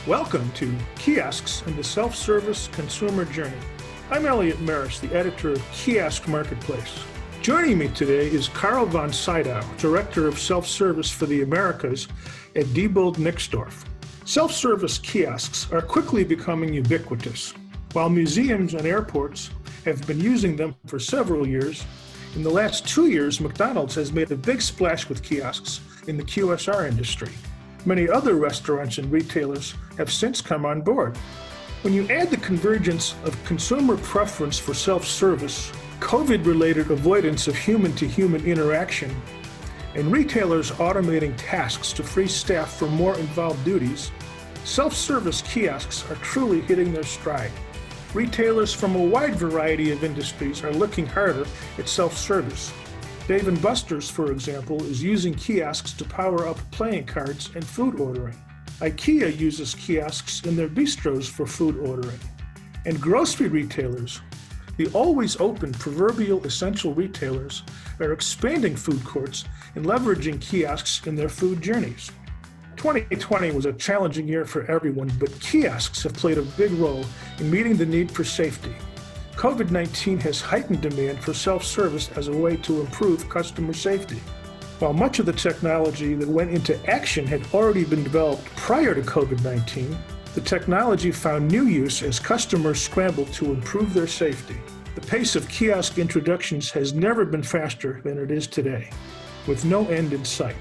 Welcome to Kiosks and the Self-Service Consumer Journey. I'm Elliot Maris, the editor of Kiosk Marketplace. Joining me today is Karl von Sydow, Director of Self-Service for the Americas at Diebold Nixdorf. Self-service kiosks are quickly becoming ubiquitous. While museums and airports have been using them for several years, in the last 2 years, McDonald's has made a big splash with kiosks in the QSR industry. Many other restaurants and retailers have since come on board. When you add the convergence of consumer preference for self-service, COVID-related avoidance of human-to-human interaction, and retailers automating tasks to free staff for more involved duties, self-service kiosks are truly hitting their stride. Retailers from a wide variety of industries are looking harder at self-service. Dave & Buster's, for example, is using kiosks to power up playing cards and food ordering. IKEA uses kiosks in their bistros for food ordering. And grocery retailers, the always open proverbial essential retailers, are expanding food courts and leveraging kiosks in their food journeys. 2020 was a challenging year for everyone, but kiosks have played a big role in meeting the need for safety. COVID-19 has heightened demand for self-service as a way to improve customer safety. While much of the technology that went into action had already been developed prior to COVID-19, the technology found new use as customers scrambled to improve their safety. The pace of kiosk introductions has never been faster than it is today, with no end in sight.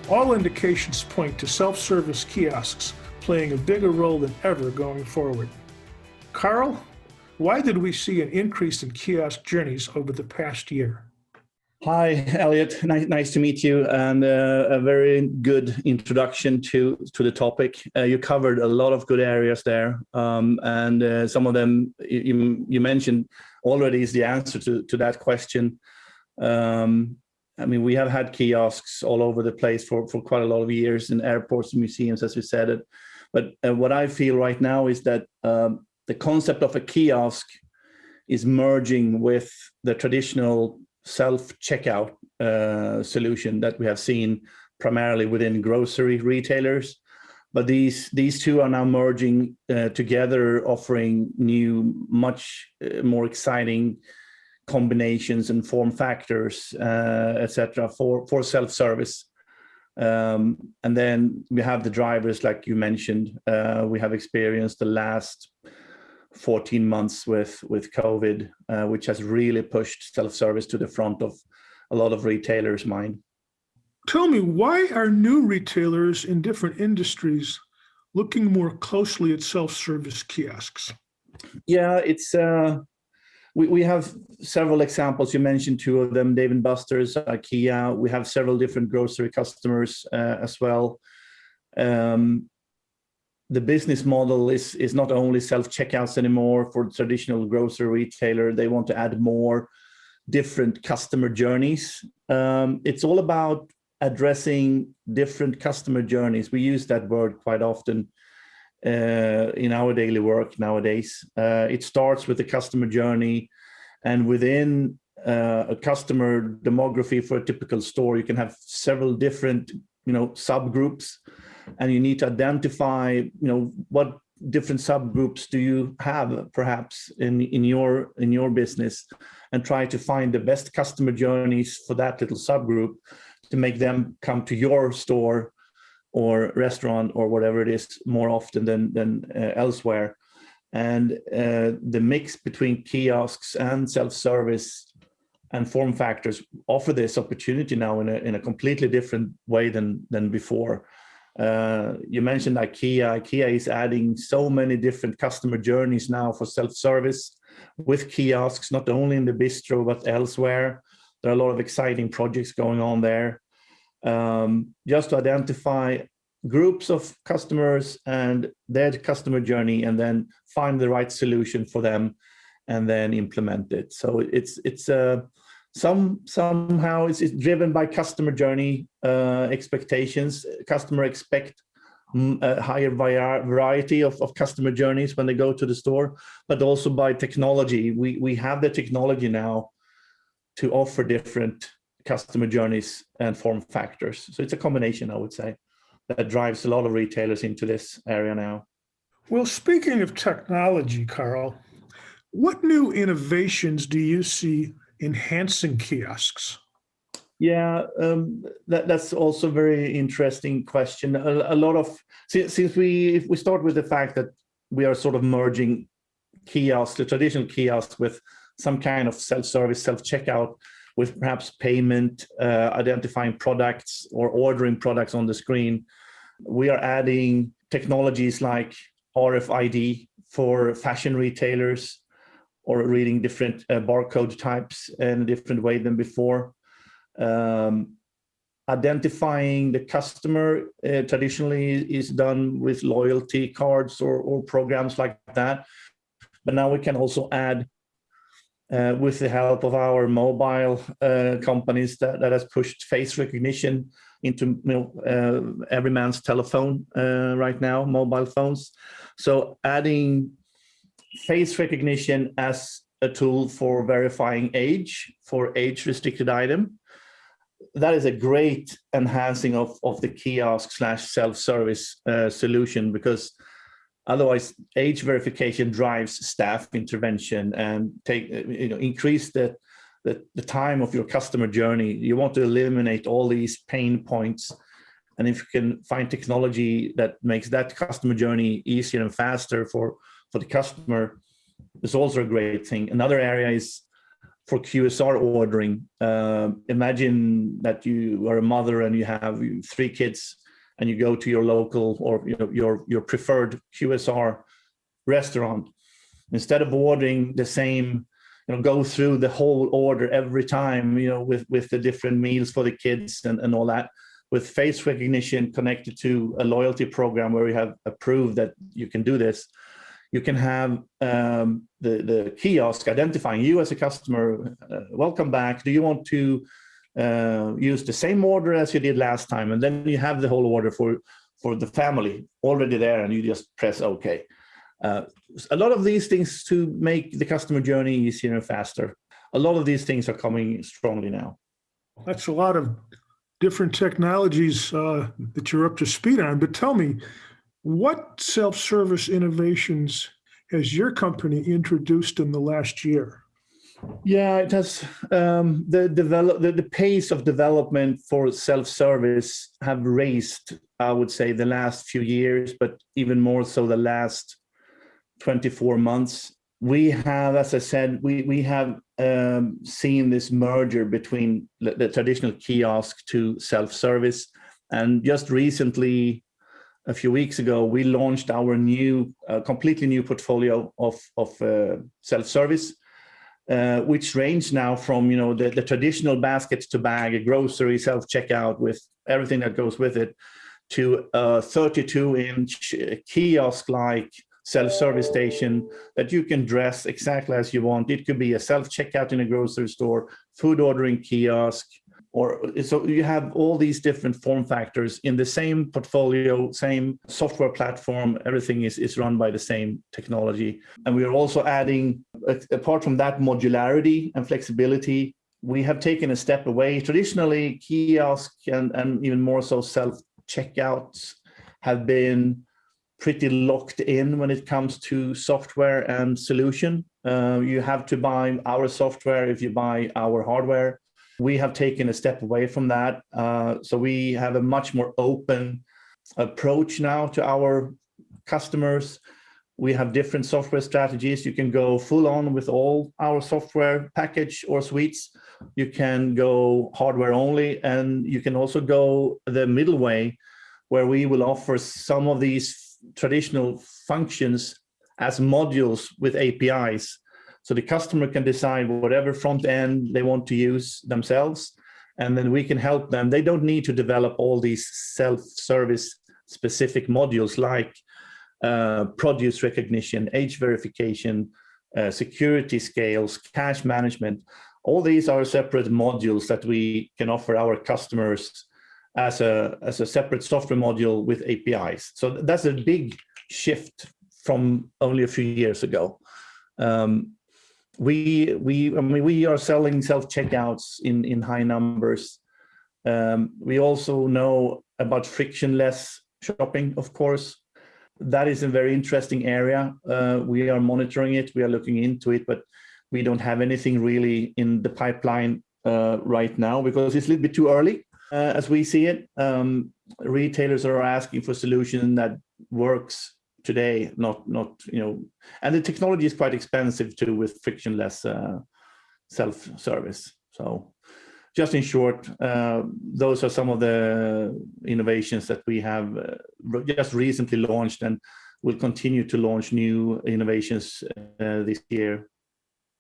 All indications point to self-service kiosks playing a bigger role than ever going forward. Karl, why did we see an increase in kiosk journeys over the past year? Hi, Elliot. Nice to meet you, and a very good introduction to the topic. You covered a lot of good areas there, and some of them you mentioned already is the answer to that question. I mean, we have had kiosks all over the place for quite a lot of years in airports and museums, as you said it. But what I feel right now is that the concept of a kiosk is merging with the traditional self-checkout solution that we have seen primarily within grocery retailers. But these two are now merging together, offering new, much more exciting combinations and form factors, etc., for self-service. And then we have the drivers, like you mentioned. We have experienced the last 14 months with COVID, which has really pushed self-service to the front of a lot of retailers' mind. Tell me, why are new retailers in different industries looking more closely at self-service kiosks? Yeah, it's we have several examples. You mentioned two of them, Dave & Buster's, IKEA. We have several different grocery customers as well. The business model is not only self-checkouts anymore for traditional grocery retailer. They want to add more different customer journeys. It's all about addressing different customer journeys. We use that word quite often in our daily work nowadays. It starts with the customer journey, and within a customer demography for a typical store, you can have several different subgroups, and you need to identify what different subgroups do you have perhaps in your business, and try to find the best customer journeys for that little subgroup to make them come to your store or restaurant or whatever it is more often than elsewhere. And the mix between kiosks and self-service and form factors offer this opportunity now in a completely different way than before. You mentioned IKEA. IKEA is adding so many different customer journeys now for self-service with kiosks, not only in the bistro but elsewhere. There are a lot of exciting projects going on there. Just to identify groups of customers and their customer journey, and then find the right solution for them, and then implement it. So it's somehow it's driven by customer journey expectations. Customer expect a higher variety of customer journeys when they go to the store, but also by technology. We have the technology now to offer different customer journeys and form factors. So it's a combination, I would say, that drives a lot of retailers into this area now. Well, speaking of technology, Carl, what new innovations do you see enhancing kiosks? Yeah, that's also a very interesting question. A lot of since we if we start with the fact that we are sort of merging kiosks, the traditional kiosk, with some kind of self-service, self-checkout, with perhaps payment, identifying products or ordering products on the screen. We are adding technologies like RFID for fashion retailers, or reading different barcode types in a different way than before. Um, Identifying the customer traditionally is done with loyalty cards or programs like that. But now we can also add, with the help of our mobile companies that has pushed face recognition into every man's telephone right now, mobile phones. So adding face recognition as a tool for verifying age for age-restricted item, that is a great enhancing of the kiosk / self-service solution, because otherwise age verification drives staff intervention and increase the time of your customer journey. You want to eliminate all these pain points, and if you can find technology that makes that customer journey easier and faster for the customer, it's also a great thing. Another area is for QSR ordering. Imagine that you are a mother and you have 3 kids, and you go to your local or your preferred QSR restaurant. Instead of ordering the same, go through the whole order every time, with the different meals for the kids and all that, with face recognition connected to a loyalty program where we have approved that you can do this, you can have the kiosk identifying you as a customer. Welcome back. Do you want to use the same order as you did last time? And then you have the whole order for the family already there, and you just press OK. A lot of these things to make the customer journey easier and faster. A lot of these things are coming strongly now. That's a lot of different technologies that you're up to speed on. But tell me, what self-service innovations has your company introduced in the last year? Yeah, it has. The pace of development for self-service have raised, I would say, the last few years, but even more so the last 24 months. We have, as I said, we have seen this merger between the traditional kiosk to self-service, and just recently, a few weeks ago, we launched our new, completely new portfolio of self-service, which range now from the traditional basket to bag, a grocery self-checkout with everything that goes with it, to a 32-inch kiosk-like self-service station that you can dress exactly as you want. It could be a self-checkout in a grocery store, food ordering kiosk, so you have all these different form factors in the same portfolio, same software platform. Everything is run by the same technology. And we are also adding, apart from that modularity and flexibility, we have taken a step away. Traditionally, kiosk and even more so self-checkouts have been pretty locked in when it comes to software and solution. You have to buy our software if you buy our hardware. We have taken a step away from that. So we have a much more open approach now to our customers. We have different software strategies. You can go full on with all our software package or suites. You can go hardware only, and you can also go the middle way, where we will offer some of these traditional functions as modules with APIs. So the customer can decide whatever front end they want to use themselves, and then we can help them. They don't need to develop all these self-service specific modules like produce recognition, age verification, security scales, cash management. All these are separate modules that we can offer our customers as a separate software module with APIs. So that's a big shift from only a few years ago. We are selling self-checkouts in high numbers. We also know about frictionless shopping, of course. that is a very interesting area. We are monitoring it, we are looking into it, but we don't have anything really in the pipeline right now because it's a little bit too early as we see it. Retailers are asking for a solution that works today, not and the technology is quite expensive too with frictionless self-service. So just in short, those are some of the innovations that we have just recently launched and will continue to launch new innovations this year.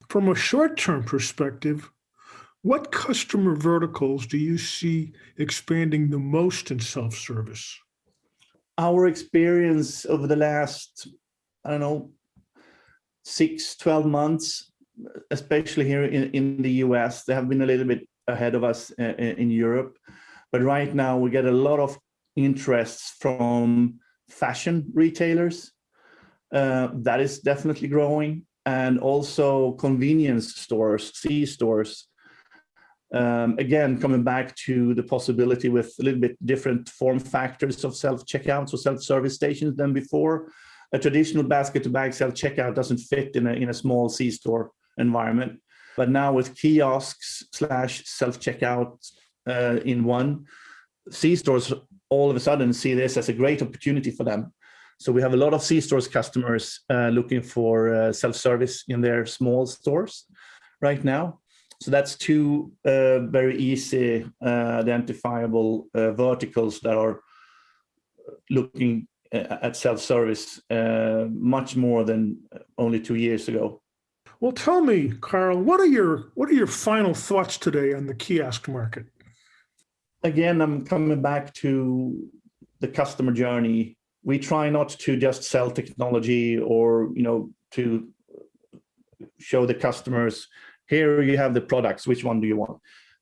From a short-term perspective, what customer verticals do you see expanding the most in self-service? Our experience over the last, 6-12 months, especially here in the US, they have been a little bit ahead of us in Europe. But right now we get a lot of interests from fashion retailers. That is definitely growing. And also convenience stores, C-stores. Again, coming back to the possibility with a little bit different form factors of self-checkouts or self-service stations than before. A traditional basket-to-bag self-checkout doesn't fit in a small C-store environment. But now with kiosks / self-checkout in one, C-stores all of a sudden see this as a great opportunity for them. So we have a lot of C-stores customers looking for self-service in their small stores right now. So that's two very easy identifiable verticals that are looking at self-service much more than only 2 years ago. Well, tell me, Carl, what are your final thoughts today on the kiosk market? Again, I'm coming back to the customer journey. We try not to just sell technology or to show the customers, here you have the products, which one do you want?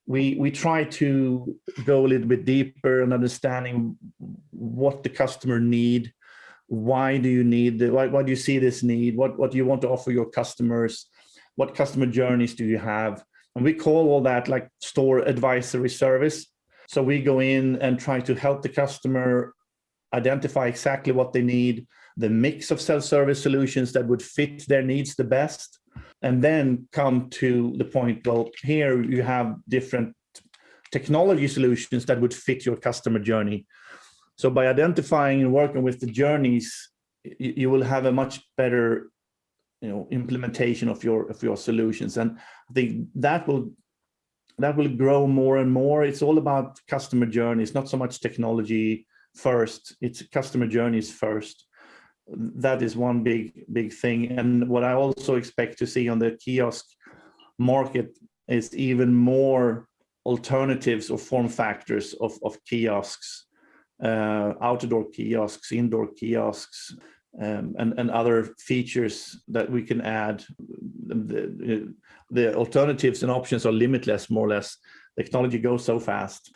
We try to go a little bit deeper in understanding what the customer need. Why do you need why do you see this need? What do you want to offer your customers? What customer journeys do you have? And we call all that like store advisory service. So we go in and try to help the customer identify exactly what they need, the mix of self-service solutions that would fit their needs the best, and then come to the point, well, here you have different technology solutions that would fit your customer journey. So by identifying and working with the journeys, you will have a much better, implementation of your solutions. And I think that will grow more and more. It's all about customer journeys, not so much technology first. It's customer journeys first. That is one big thing. And what I also expect to see on the kiosk market is even more alternatives or form factors of kiosks. Outdoor kiosks, indoor kiosks, and other features that we can add. The alternatives and options are limitless, more or less. Technology goes so fast.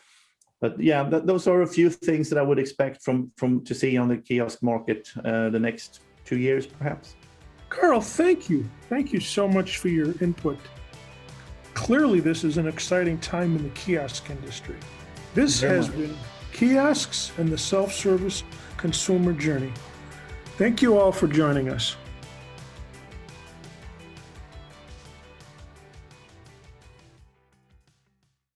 But yeah, those are a few things that I would expect from to see on the kiosk market the next 2 years, perhaps. Carl, thank you. Thank you so much for your input. Clearly, this is an exciting time in the kiosk industry. This has been Kiosks and the Self-Service Consumer Journey. Thank you all for joining us.